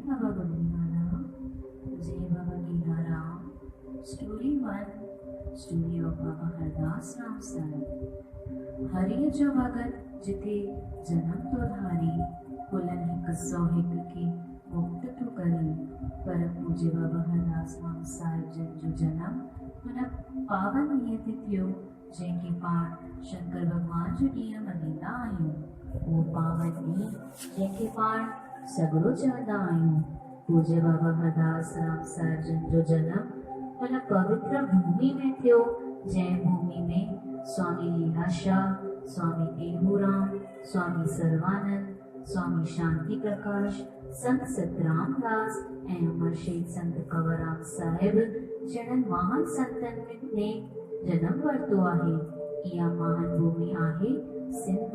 Baba Gudinara, Jai Baba Ginara. Story 1. Story of Baba Hardas Ram Sahib. Hari जो भगत जिथे जन्म तो धारी, पुलन हिक सौ हिक के मुक्त तो करी। पर पूज्य बाबा हरदास राम साहिब जन जो जन्म मन पावन नियति थियो, जंहिंखे पाण शंकर भगवान जो ॾींहुं मञींदा आहियूं। उहो पावन ॾींहुं जंहिंखे पाण सॻड़ो चवंदा आहियूं। पूज्य बाबा हरदास राम साहिब जन जो जन्म मन पवित्र भूमि में थियो, जंहिं भूमि में स्वामी लीलाशाह, स्वामी टेऊराम, स्वामी सर्वानंद, स्वामी शांति प्रकाश, संत सतराम दास ऐं अमर शहीद संत कंवरराम साहिब जहिड़नि महान संतनि ने जन्म वरितो आहे। इहा महान भूमि आहे सिंध,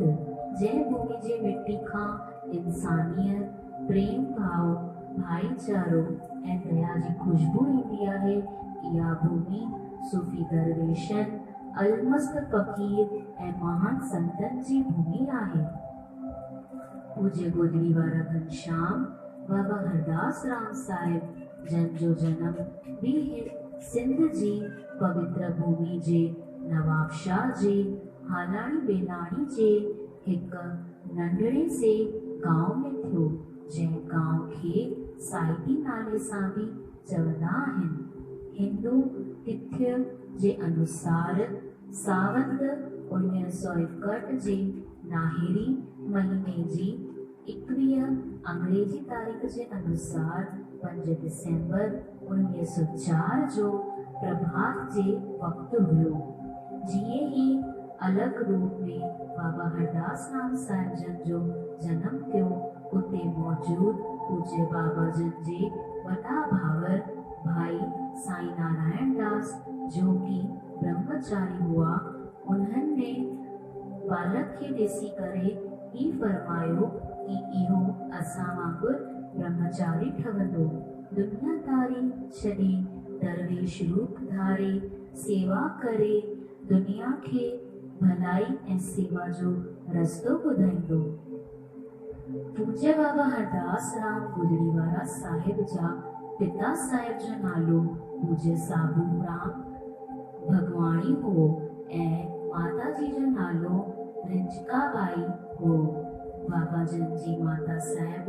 जंहिं भूमि जे मिट्टी खां इंसानियत, प्रेम भाव, भाईचारो ऐं दया जी खुशबू ईंदी आहे। इहा भूमि सूफी दरवेशन, अलमस्त फ़कीर ऐं महान संतनि जी भूमि आहे। पूज्य गोदड़ी वारा घनश्याम बाबा हरदास राम साहिब जन जो जन्म भी सिंध जी पवित्र भूमि जे नवाबशाह जे हालाणी बेलाणी जे हिक नंढड़े से गांव में थियो, जंहिं गांव खे साइती नाले सां बि चवंदा आहिनि। हिंदू तिथ्य जे अनुसार सावंत 1961 जे नाहिरी महीने जी 21 अंग्रेजी तारीख़ जे अनुसार 5 दिसंबर 1904 जो प्रभात जे वक़्तु हुयो। जीअं ई अलॻ रूप में बाबा हरदास राम साहिब जन जो जन्म थियो, उते मौजूद पूज्य बाबा जन जे वॾा भावर भाई साईं नारायण दास, जो कि ब्रह्मचारी हुआ, उन्हनि बालक खे ॾिसी करे ई फरमायो कि इहो असां वांगुरु ब्रह्मचारी ठहंदो, दुनियादारी छॾे दरवेश रूप धारे सेवा करे दुनिया खे भलाई ऐं सेवा जो रस्तो ॿुधाईंदो। पूज्य बाबा हरदास राम गोदड़ी वारा साहिब जा पिता साहिब जो नालो पूज्य साबू राम भगवाणी हो ऐं माता जी जो नालो रिंचकाबाई हो। बाबा जन जी माता साहिब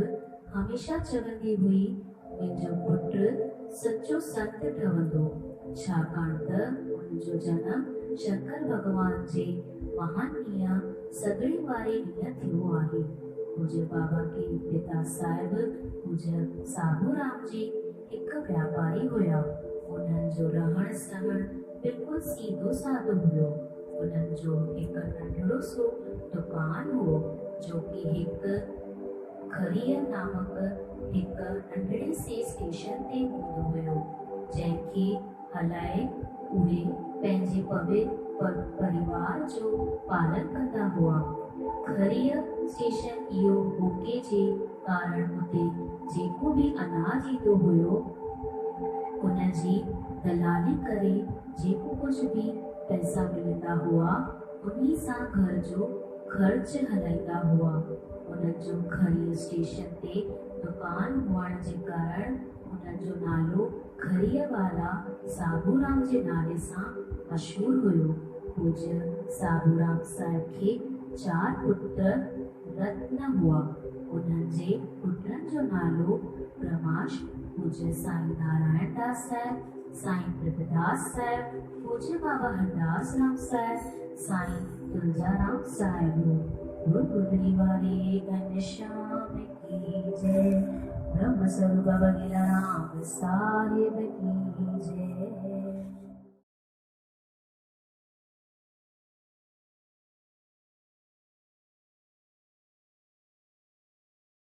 हमेशा चवंदी हुई, मुंहिंजो पुटु सचो संत ठहंदो, छाकाणि त हुनजो जनम शंकर भगवान जे महान ॾींहुं सॻड़े वारे ॾींहुं थियो आहे। पूज्य बाबा के पिता साहिब पूज्य साबू राम जी हिकु व्यापारी हुया। उन्हनि जो रहण सहण बिल्कुलु सीधो सादो हुयो। उन्हनि जो हिकु नंढड़ो सो दुकान हो, जो कि हिकु खरीअ नामक हिकु नंढड़े से स्टेशन ते हूंदो हुयो, जंहिंखे हलाए उहे पंहिंजे परिवार जो पालन कंदा हुआ। खरीअ स्टेशन इहो होके जे कारण उते जेको बि अनाज ईंदो हुयो, उनजी दलाली करे जेको कुझु बि पैसा मिलंदा हुआ, उन्ही सां घर जो ख़र्च हलाईंदा हुआ। उन्हनि जो खरीअ स्टेशन ते दुकान हुअण जे कारण उन्हनि जो नालो खरीअ वारा साबूराम जे नाले सां मशहूरु हुयो। पूज्य साबूराम साहिब खे 4 पुट रत्न हुआ। उन्हनि जे पुटनि जो नालो क्रमाश पूज्य साईं नारायण दास साहिब, साईं प्रभुदास साहिब, पूज्य बाबा हरदास राम साहिब, साईं तुलजाराम साहिब हो। गुरगुदड़ी वारे घनश्याम की जय, ब्रह्म स्वरूप बाबा लीलाराम साहिब की जय।